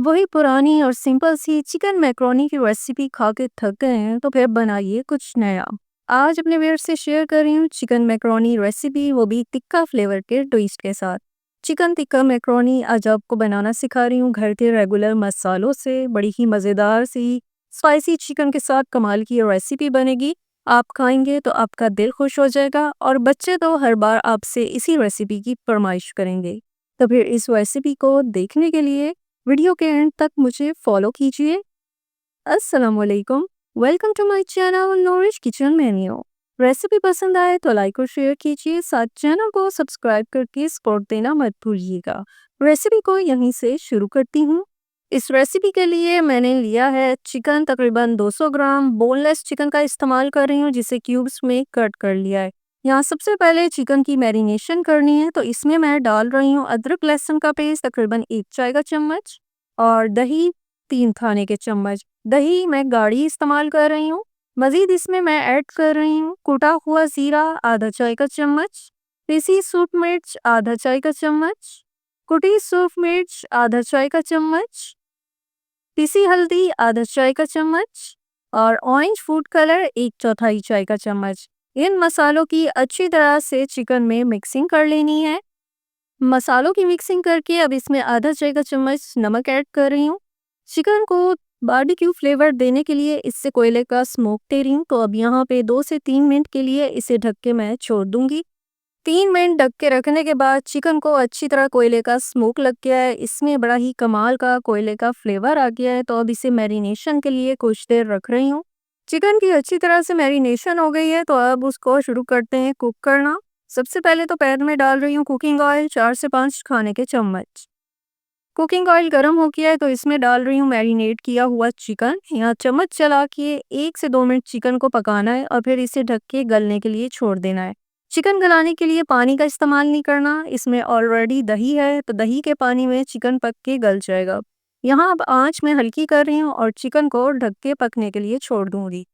वही पुरानी और सिंपल सी चिकन मैक्रोनी की रेसिपी खा के थक गए हैं तो फिर बनाइए कुछ नया। आज अपने व्यूअर्स से शेयर कर रही हूँ चिकन मैक्रोनी रेसिपी, वो भी टिक्का फ्लेवर के ट्विस्ट के साथ। चिकन टिक्का मैक्रोनी आज आपको बनाना सिखा रही हूँ घर के रेगुलर मसालों से। बड़ी ही मज़ेदार सी स्पाइसी चिकन के साथ कमाल की रेसिपी बनेगी। आप खाएंगे तो आपका दिल खुश हो जाएगा और बच्चे तो हर बार आपसे इसी रेसिपी की फरमाइश करेंगे। तो फिर इस रेसिपी को देखने के लिए वीडियो के एंड तक मुझे फॉलो कीजिए। अस्सलाम वालेकुम, welcome to my channel nourish kitchen menu. Recipe पसंद आए तो लाइक और शेयर कीजिए, साथ चैनल को सब्सक्राइब करके सपोर्ट देना मत भूलिएगा। रेसिपी को यहीं से शुरू करती हूँ। इस रेसिपी के लिए मैंने लिया है चिकन, तकरीबन 200 ग्राम बोनलेस चिकन का इस्तेमाल कर रही हूँ, जिसे क्यूब्स में कट कर लिया है। यहाँ सबसे पहले चिकन की मैरिनेशन करनी है, तो इसमें मैं डाल रही हूँ अदरक लहसुन का पेस्ट तकरीबन 1 चाय का चम्मच और दही 3 खाने के चम्मच। दही मैं गाढ़ी इस्तेमाल कर रही हूँ। मज़ीद इसमें मैं ऐड कर रही हूँ कुटा हुआ ज़ीरा आधा चाय का चम्मच, पिसी सूप मिर्च आधा चाय का चम्मच, कुटी सूप मिर्च आधा चाय का चम्मच, पिसी हल्दी आधा चाय का चम्मच और ऑरेंज फूड कलर 1/4 चाय का चम्मच। इन मसालों की अच्छी तरह से चिकन में मिक्सिंग कर लेनी है। मसालों की मिक्सिंग करके अब इसमें आधा चाय का चम्मच नमक ऐड कर रही हूँ। चिकन को बारबेक्यू फ्लेवर देने के लिए इससे कोयले का स्मोक दे रही हूँ, तो अब यहाँ पे 2 से 3 मिनट के लिए इसे ढक के मैं छोड़ दूंगी। 3 मिनट ढक के रखने के बाद चिकन को अच्छी तरह कोयले का स्मोक लग गया है, इसमें बड़ा ही कमाल का कोयले का फ्लेवर आ गया है। तो अब इसे मैरिनेशन के लिए कुछ देर रख रही हूँ। चिकन की अच्छी तरह से मैरिनेशन हो गई है, तो अब उसको शुरू करते हैं कुक करना। सबसे पहले तो पैन में डाल रही हूँ कुकिंग ऑयल 4 से 5 खाने के चम्मच। कुकिंग ऑयल गर्म हो गया है, तो इसमें डाल रही हूँ मैरिनेट किया हुआ चिकन। यहाँ चम्मच चला के 1 से 2 मिनट चिकन को पकाना है और फिर इसे ढक के गलने के लिए छोड़ देना है। चिकन गलाने के लिए पानी का इस्तेमाल नहीं करना, इसमें ऑलरेडी दही है, तो दही के पानी में चिकन पक के गल जाएगा। यहाँ अब आँच में हल्की कर रही हूँ और चिकन को ढक के पकने के लिए छोड़ दूँगी।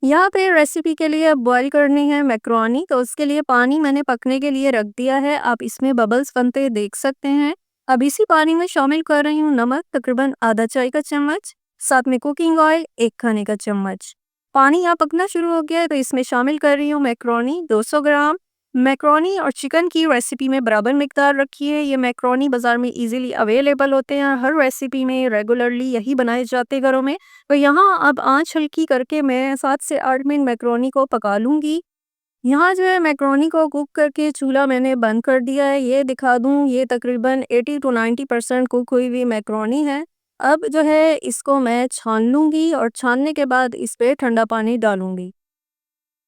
यहाँ पे रेसिपी के लिए अब बॉईल करनी है मैक्रोनी, तो उसके लिए पानी मैंने पकने के लिए रख दिया है। आप इसमें बबल्स बनते देख सकते हैं। अब इसी पानी में शामिल कर रही हूँ नमक तकरीबन आधा चाय का चम्मच, साथ में कुकिंग ऑयल 1 खाने का चम्मच। पानी यहाँ पकना शुरू हो गया है, तो इसमें शामिल कर रही हूँ मैक्रोनी 200 ग्राम। मैक्रोनी और चिकन की रेसिपी में बराबर मिकदार रखी है। ये मैक्रोनी बाज़ार में इजीली अवेलेबल होते हैं, हर रेसिपी में रेगुलरली यही बनाए जाते हैं घरों में। तो यहाँ अब आँच हल्की करके मैं 7 से 8 मिनट मैक्रोनी को पका लूँगी। यहाँ जो है मैक्रोनी को कुक करके चूल्हा मैंने बंद कर दिया है। ये दिखा दूँ, ये तकरीबन 80 टू 90% कुक हुई हुई मैक्रोनी है। अब जो है इसको मैं छान लूँगी और छानने के बाद इस पे ठंडा पानी डालूँगी।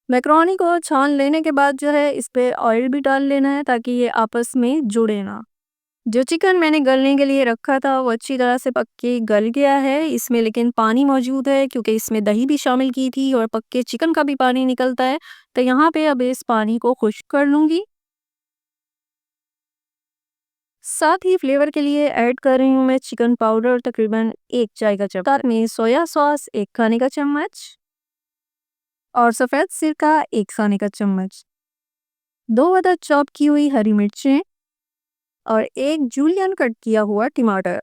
मैक्रोनी को छान लेने के बाद जो है इस पे ऑयल भी डाल लेना है, ताकि ये आपस में जुड़े ना। जो चिकन मैंने गलने के लिए रखा था वो अच्छी तरह से पक के गल गया है। इसमें लेकिन पानी मौजूद है, क्योंकि इसमें दही भी शामिल की थी और पक्के चिकन का भी पानी निकलता है। तो यहाँ पे अब इस पानी को खुश्क कर लूँगी। साथ ही फ्लेवर के लिए ऐड कर रही हूँ मैं चिकन पाउडर तकरीबन 1 चाय का चम्मच, साथ में सोया सॉस 1 खाने का चम्मच और सफ़ेद सिरका 1 खाने का चम्मच, 2 अदद चॉप की हुई हरी मिर्चें और 1 जूलियन कट किया हुआ टमाटर।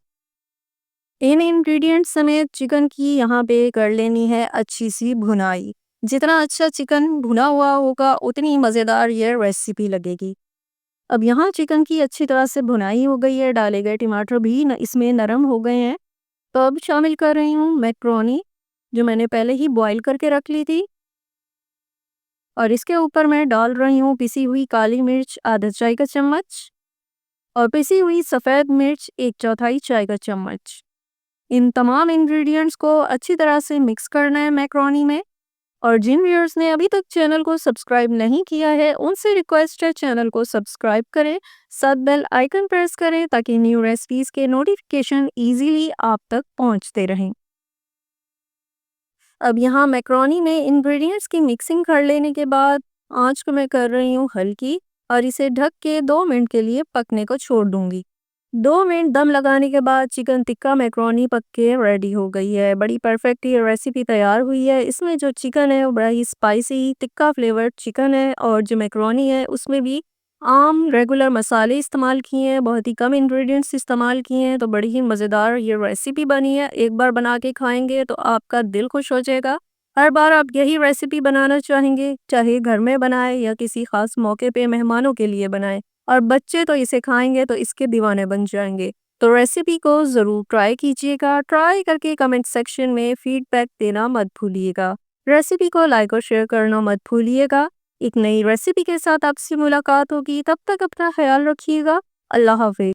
इन इंग्रेडिएंट्स समेत चिकन की यहाँ पे कर लेनी है अच्छी सी भुनाई। जितना अच्छा चिकन भुना हुआ होगा उतनी मज़ेदार ये रेसिपी लगेगी। अब यहाँ चिकन की अच्छी तरह से भुनाई हो गई है, डाले गए टमाटर भी इसमें नरम हो गए हैं। तो अब शामिल कर रही हूँ मैक्रोनी, जो मैंने पहले ही बॉईल करके रख ली थी, और इसके ऊपर मैं डाल रही हूँ पिसी हुई काली मिर्च आधा चाय का चम्मच और पिसी हुई सफ़ेद मिर्च 1/4 चाय का चम्मच। इन तमाम इंग्रेडिएंट्स को अच्छी तरह से मिक्स करना है मैक्रोनी में। और जिन व्यूअर्स ने अभी तक चैनल को सब्सक्राइब नहीं किया है उनसे रिक्वेस्ट है चैनल को सब्सक्राइब करें, साथ बेल आइकन प्रेस करें, ताकि न्यू रेसिपीज़ के नोटिफिकेशन इजीली आप तक पहुंचते रहें। अब यहाँ मैक्रोनी में इंग्रेडिएंट्स की मिक्सिंग कर लेने के बाद आंच को मैं कर रही हूँ हल्की और इसे ढक के 2 मिनट के लिए पकने को छोड़ दूंगी। 2 मिनट दम लगाने के बाद चिकन टिक्का मैक्रोनी पक के रेडी हो गई है। बड़ी परफेक्ट ये रेसिपी तैयार हुई है। इसमें जो चिकन है वो बड़ा ही स्पाइसी टिक्का फ्लेवर्ड चिकन है और जो मैक्रोनी है उसमें भी आम रेगुलर मसाले इस्तेमाल किए हैं, बहुत ही कम इंग्रेडिएंट्स इस्तेमाल किए हैं, तो बड़ी ही मज़ेदार ये रेसिपी बनी है। एक बार बना के खाएँगे तो आपका दिल खुश हो जाएगा। हर बार आप यही रेसिपी बनाना चाहेंगे, चाहे घर में बनाएँ या किसी ख़ास मौके पे मेहमानों के लिए बनाएँ। और बच्चे तो इसे खाएँगे तो इसके दीवाने बन जाएँगे। तो रेसिपी को ज़रूर ट्राई कीजिएगा। ट्राई करके कमेंट सेक्शन में फीडबैक देना मत भूलिएगा। रेसिपी को लाइक और शेयर करना मत भूलिएगा। एक नई रेसिपी के साथ आपसे मुलाकात होगी, तब तक अपना ख्याल रखिएगा। अल्लाह हाफ़िज़।